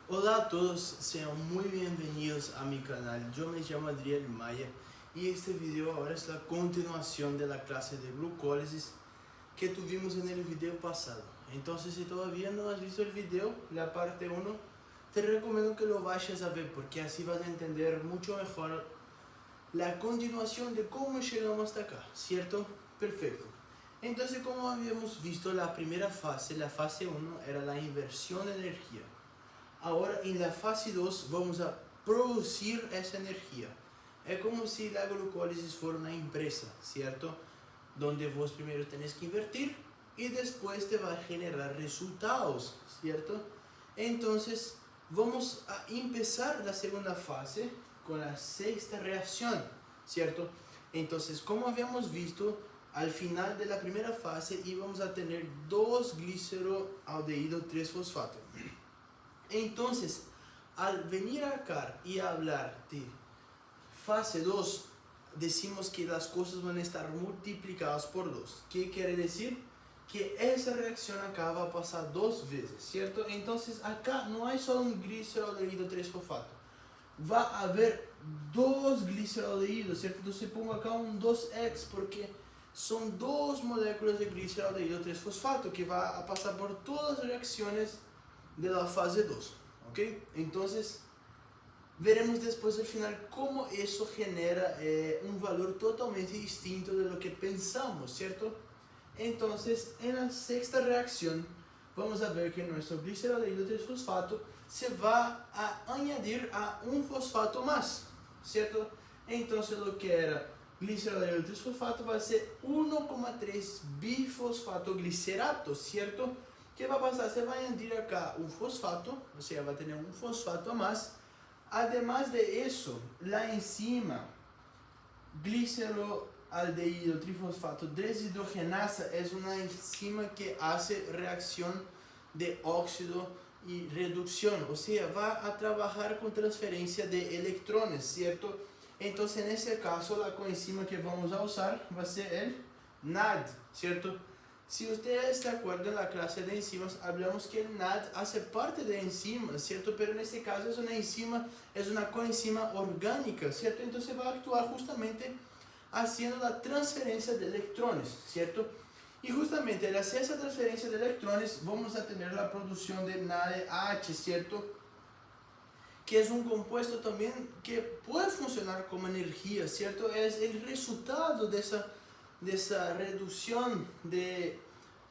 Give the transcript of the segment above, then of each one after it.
Hola a todos, sean muy bienvenidos a mi canal. Yo me llamo Adriel Maya y este video ahora es la continuación de la clase de glucólisis que tuvimos en el video pasado. Entonces, si todavía no has visto el video, la parte 1, te recomiendo que lo vayas a ver porque así vas a entender mucho mejor la continuación de cómo llegamos hasta acá, ¿cierto? Perfecto. Entonces, como habíamos visto, la primera fase, la fase 1, era la inversión de energía. Ahora en la fase 2 vamos a producir esa energía. Es como si la glucólisis fuera una empresa, ¿cierto? Donde vos primero tenés que invertir y después te va a generar resultados, ¿cierto? Entonces vamos a empezar la segunda fase con la sexta reacción, ¿cierto? Entonces, como habíamos visto, al final de la primera fase íbamos a tener 2 gliceroaldehído 3-fosfato. Entonces, al venir acá y hablar de fase 2, decimos que las cosas van a estar multiplicadas por 2. ¿Qué quiere decir? Que esa reacción acá va a pasar 2 veces, ¿cierto? Entonces, acá no hay solo un gliceroaldehído 3-fosfato. Va a haber 2 gliceroaldehídos, ¿cierto? Entonces, pongo acá un 2X porque son 2 moléculas de gliceroaldehído 3-fosfato que va a pasar por todas las reacciones de la fase 2, ¿ok? Entonces, veremos después al final cómo eso genera un valor totalmente distinto de lo que pensamos, ¿cierto? Entonces, en la sexta reacción, vamos a ver que nuestro gliceroaldehído 3-fosfato se va a añadir a un fosfato más, ¿cierto? Entonces, lo que era gliceroaldehído 3-fosfato va a ser 1,3 bifosfato glicerato, ¿cierto? ¿Qué va a pasar? Se va a añadir acá un fosfato, o sea, va a tener un fosfato más. Además de eso, la enzima gliceroaldehído trifosfato deshidrogenasa es una enzima que hace reacción de óxido y reducción, o sea, va a trabajar con transferencia de electrones, ¿cierto? Entonces, en ese caso, la coenzima que vamos a usar va a ser el NAD, ¿cierto? Si ustedes se acuerdan en la clase de enzimas, hablamos que el NAD hace parte de enzimas, ¿cierto? Pero en este caso es una enzima, es una coenzima orgánica, ¿cierto? Entonces va a actuar justamente haciendo la transferencia de electrones, ¿cierto? Y justamente al hacer esa transferencia de electrones vamos a tener la producción de NADH, ¿cierto? Que es un compuesto también que puede funcionar como energía, ¿cierto? Es el resultado de esa reducción de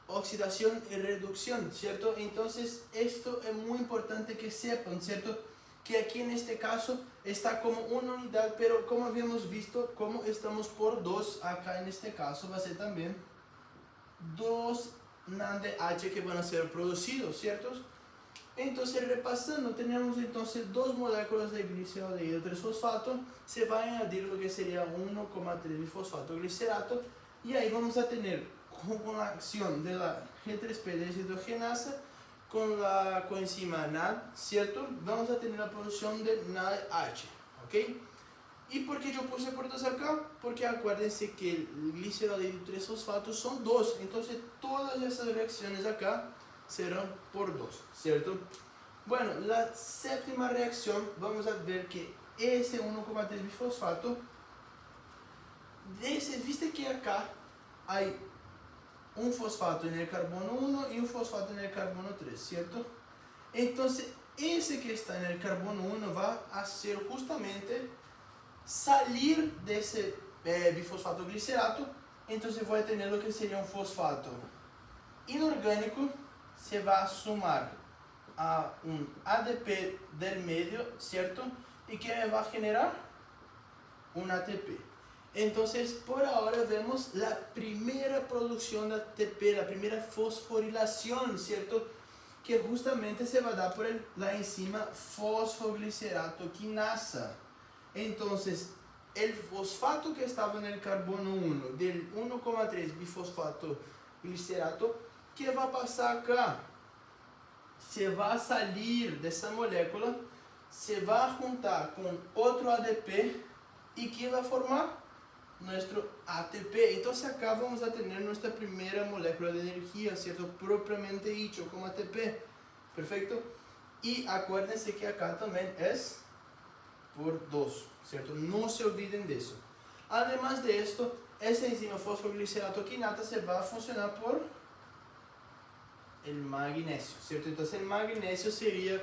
oxidación y reducción, ¿cierto? Entonces esto es muy importante que sepan, ¿cierto? Que aquí en este caso está como una unidad, pero como habíamos visto, como estamos por 2, acá en este caso va a ser también 2 NADH que van a ser producidos, ¿cierto? Entonces, repasando, tenemos entonces 2 moléculas de gliceroaldehído 3-fosfato, se va a añadir lo que sería 1,3 bifosfato glicerato, y ahí vamos a tener con la acción de la G3P deshidrogenasa con la coenzima NAD, ¿cierto? Vamos a tener la producción de NADH, ¿ok? ¿Y por qué yo puse por 2 acá? Porque acuérdense que el gliceroaldehído 3-fosfato son 2, entonces todas esas reacciones acá serán por 2, ¿cierto? Bueno, la séptima reacción, vamos a ver que ese 1,3 bifosfato, viste que acá hay un fosfato en el carbono 1 y un fosfato en el carbono 3, ¿cierto? Entonces, ese que está en el carbono 1 va a hacer justamente salir de ese bifosfato glicerato, entonces voy a tener lo que sería un fosfato inorgánico, se va a sumar a un ADP del medio, ¿cierto? Y que me va a generar un ATP. Entonces, por ahora vemos la primera producción de ATP, la primera fosforilación, ¿cierto? Que justamente se va a dar por la enzima fosfoglicerato quinasa. Entonces, el fosfato que estaba en el carbono 1 del 1,3 bifosfato glicerato, ¿qué va a pasar acá? Se va a salir de esa molécula, se va a juntar con otro ADP y ¿qué va a formar? Nuestro ATP. Entonces acá vamos a tener nuestra primera molécula de energía, ¿cierto? Propiamente dicho, como ATP. Perfecto. Y acuérdense que acá también es por 2, ¿cierto? No se olviden de eso. Además de esto, esta enzima fosfoglicerato quinasa se va a funcionar por el magnesio, ¿cierto? Entonces el magnesio sería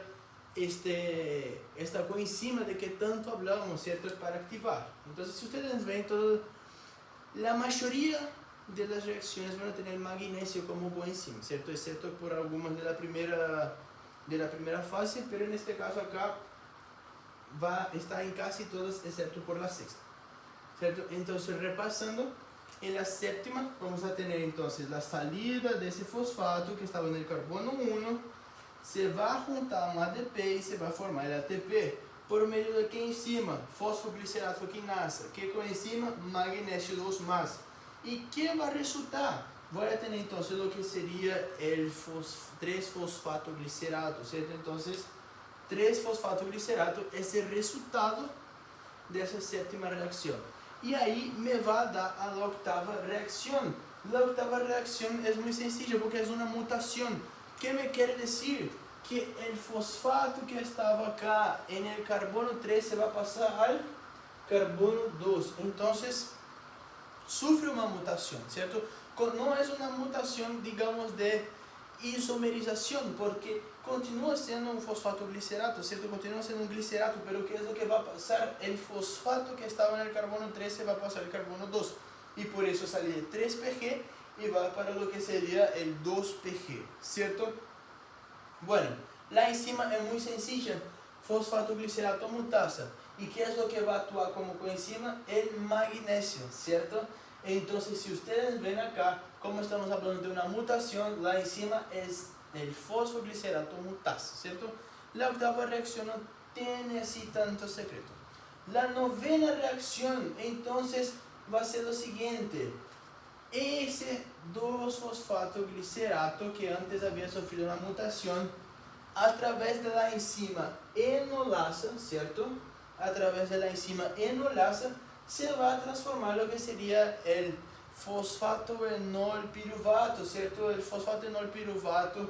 esta coenzima de que tanto hablamos, ¿cierto? Es para activar. Entonces si ustedes ven, la mayoría de las reacciones van a tener magnesio como coenzima, ¿cierto? Excepto por algunas de la primera fase, pero en este caso acá va a estar en casi todas, excepto por la sexta, ¿cierto? Entonces repasando, en la séptima vamos a tener entonces la salida de ese fosfato que estaba en el carbono 1, se va a juntar a un ADP y se va a formar el ATP. ¿Por medio de qué enzima? Fosfoglicerato quinasa. ¿Qué coenzima? Magnesio 2+. ¿Y qué va a resultar? Voy a tener entonces lo que sería el 3-fosfatoglicerato, ¿cierto? Entonces, 3-fosfatoglicerato es el resultado de esa séptima reacción. Y ahí me va a dar a la octava reacción. La octava reacción es muy sencilla porque es una mutación. ¿Qué me quiere decir? Que el fosfato que estaba acá en el carbono 3 se va a pasar al carbono 2. Entonces, sufre una mutación, ¿cierto? No es una mutación, digamos, de isomerización, porque continúa siendo un fosfatoglicerato, ¿cierto? Continúa siendo un glicerato, pero ¿qué es lo que va a pasar? El fosfato que estaba en el carbono 3 se va a pasar al carbono 2, y por eso sale de 3PG y va para lo que sería el 2PG, ¿cierto? Bueno, la enzima es muy sencilla, fosfatoglicerato mutasa. ¿Y qué es lo que va a actuar como coenzima? El magnesio, ¿cierto? Entonces, si ustedes ven acá, como estamos hablando de una mutación, la enzima es el fosfoglicerato mutasa, ¿cierto? La octava reacción no tiene así tanto secreto. La novena reacción, entonces, va a ser lo siguiente. Ese 2-fosfatoglicerato que antes había sufrido una mutación, a través de la enzima enolasa, ¿cierto? A través de la enzima enolasa se va a transformar lo que sería el fosfato enol piruvato, ¿cierto? El fosfato enol piruvato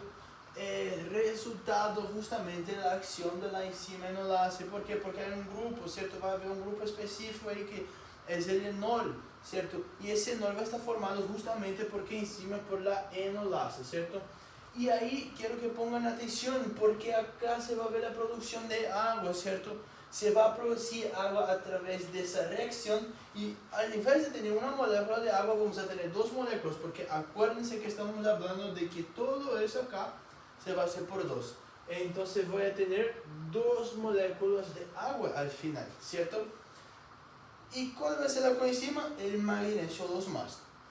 es resultado justamente de la acción de la enzima enolasa. ¿Por qué? Porque hay un grupo, ¿cierto? Va a haber un grupo específico ahí que es el enol, ¿cierto? Y ese enol va a estar formado justamente porque enzima por la enolasa, ¿cierto? Y ahí quiero que pongan atención porque acá se va a ver la producción de agua, ¿cierto? Se va a producir agua a través de esa reacción y al invés de tener una molécula de agua vamos a tener dos moléculas, porque acuérdense que estamos hablando de que todo eso acá se va a hacer por 2. Entonces voy a tener 2 moléculas de agua al final, ¿cierto? ¿Y cuál va a ser la coenzima? El magnesio 2+.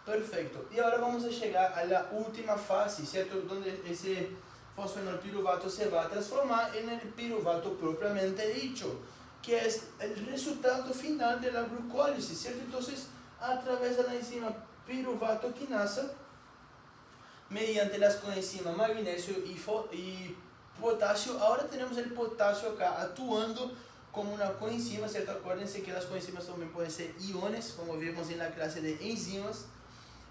Perfecto. Y ahora vamos a llegar a la última fase, ¿cierto? Donde ese fosfenol piruvato se va a transformar en el piruvato propiamente dicho, que es el resultado final de la glucólisis, ¿cierto? Entonces, a través de la enzima piruvato quinasa, mediante las coenzimas magnesio y potasio, ahora tenemos el potasio acá actuando como una coenzima, ¿cierto? Acuérdense que las coenzimas también pueden ser iones, como vimos en la clase de enzimas.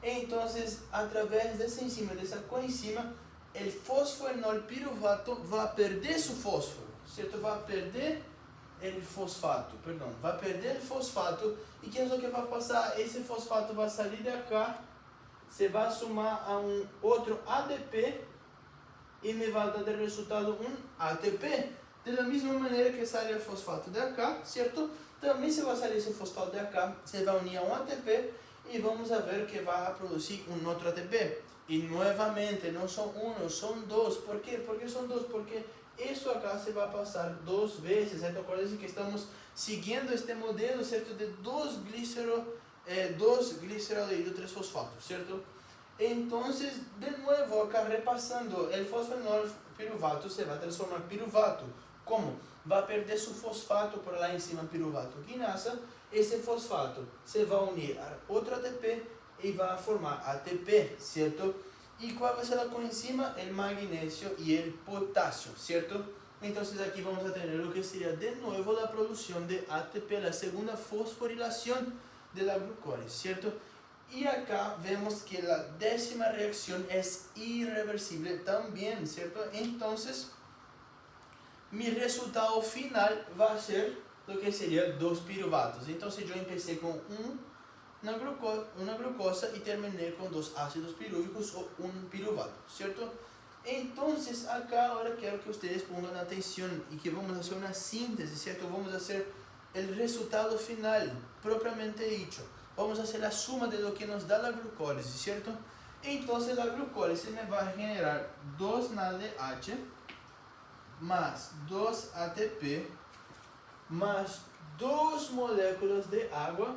Entonces, a través de esa enzima, de esa coenzima, el fosfoenol piruvato va a perder su fósforo, ¿cierto? Va a perder el fosfato, perdón, va a perder el fosfato. ¿Y qué es lo que va a pasar? Ese fosfato va a salir de acá, se va a sumar a un otro ADP y me va a dar de resultado un ATP. De la misma manera que sale el fosfato de acá, ¿cierto? También se va a salir ese fosfato de acá, se va a unir a un ATP y vamos a ver que va a producir un otro ATP. Y nuevamente, no son uno, son 2. ¿Por qué? ¿Por qué son 2? Porque esto acá se va a pasar 2 veces, ¿cierto? Acuérdense que estamos siguiendo este modelo, ¿cierto? De 2 gliceraldehído 3-fosfato, ¿cierto? Entonces, de nuevo, acá repasando, el fosfenol piruvato se va a transformar en piruvato. ¿Cómo? Va a perder su fosfato por la enzima piruvato quinasa. Ese fosfato se va a unir a otro ATP y va a formar ATP, ¿cierto? ¿Y cuál va a ser la coenzima? El magnesio y el potasio, ¿cierto? Entonces aquí vamos a tener lo que sería de nuevo la producción de ATP, la segunda fosforilación de la glucólisis, ¿cierto? Y acá vemos que la 10ª reacción es irreversible también, ¿cierto? Entonces, mi resultado final va a ser lo que sería 2 piruvatos. Entonces yo empecé con una glucosa y terminé con 2 ácidos pirúvicos o un piruvato, ¿cierto? Entonces acá ahora quiero que ustedes pongan atención y que vamos a hacer una síntesis, ¿cierto? Vamos a hacer el resultado final, propiamente dicho. Vamos a hacer la suma de lo que nos da la glucólisis, ¿cierto? Entonces la glucólisis me va a generar 2 NADH más 2 ATP más 2 moléculas de agua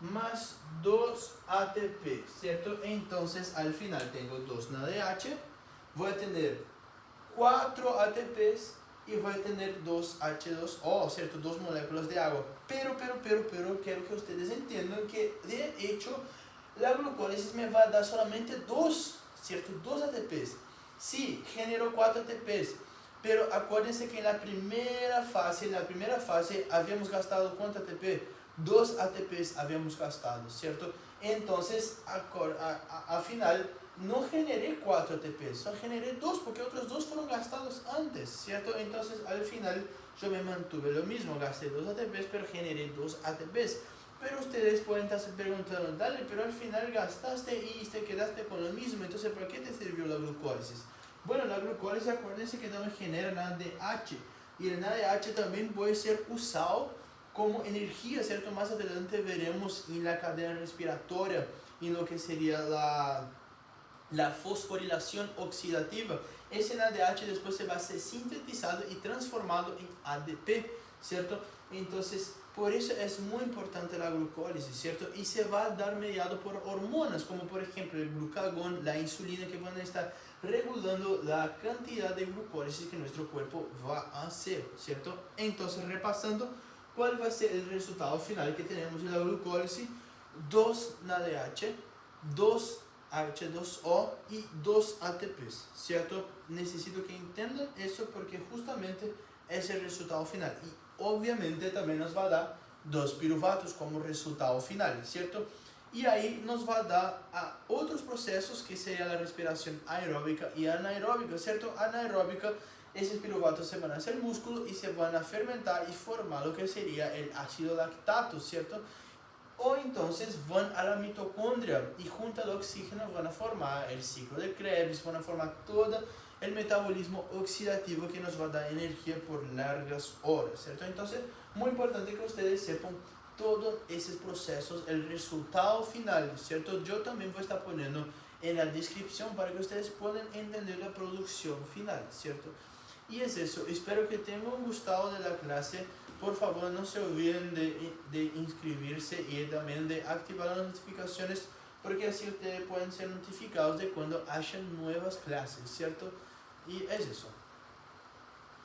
más 2 ATP, ¿cierto? Entonces al final tengo 2 NADH, voy a tener 4 ATPs y voy a tener 2 H2O, ¿cierto? 2 moléculas de agua. Pero quiero que ustedes entiendan que de hecho la glucólisis me va a dar solamente 2, ¿cierto? 2 ATPs. Sí, generó 4 ATPs, pero acuérdense que en la primera fase habíamos gastado ¿cuánto ATP? 2 ATPs habíamos gastado, ¿cierto? Entonces, al final, no generé 4 ATPs, solo generé 2 porque otros 2 fueron gastados antes, ¿cierto? Entonces, al final, yo me mantuve lo mismo, gasté 2 ATPs, pero generé 2 ATPs. Pero ustedes pueden estarse preguntando, dale, pero al final gastaste y te quedaste con lo mismo, entonces ¿para qué te sirvió la glucólisis? Bueno, la glucólisis, acuérdense que también genera NADH, y el NADH también puede ser usado como energía, ¿cierto? Más adelante veremos en la cadena respiratoria, en lo que sería la fosforilación oxidativa. Ese NADH después se va a ser sintetizado y transformado en ADP, ¿cierto? Entonces, por eso es muy importante la glucólisis, ¿cierto? Y se va a dar mediado por hormonas, como por ejemplo el glucagón, la insulina, que van a estar regulando la cantidad de glucólisis que nuestro cuerpo va a hacer, ¿cierto? Entonces, repasando, ¿cuál va a ser el resultado final que tenemos de la glucólisis? 2 NADH, 2 H2O y 2 ATPs, ¿cierto? Necesito que entiendan eso porque justamente es el resultado final. Y obviamente también nos va a dar 2 piruvatos como resultado final, ¿cierto? Y ahí nos va a dar a otros procesos que sería la respiración aeróbica y anaeróbica, ¿cierto? Anaeróbica, esos piruvatos se van a hacer músculo y se van a fermentar y formar lo que sería el ácido lactato, ¿cierto? O entonces van a la mitocondria y junto al oxígeno van a formar el ciclo de Krebs, van a formar todo el metabolismo oxidativo que nos va a dar energía por largas horas, ¿cierto? Entonces, muy importante que ustedes sepan todos esos procesos, el resultado final, ¿cierto? Yo también voy a estar poniendo en la descripción para que ustedes puedan entender la producción final, ¿cierto? Y es eso, espero que tengan gustado de la clase. Por favor, no se olviden de inscribirse y también de activar las notificaciones, porque así ustedes pueden ser notificados de cuando hayan nuevas clases, ¿cierto? Y es eso.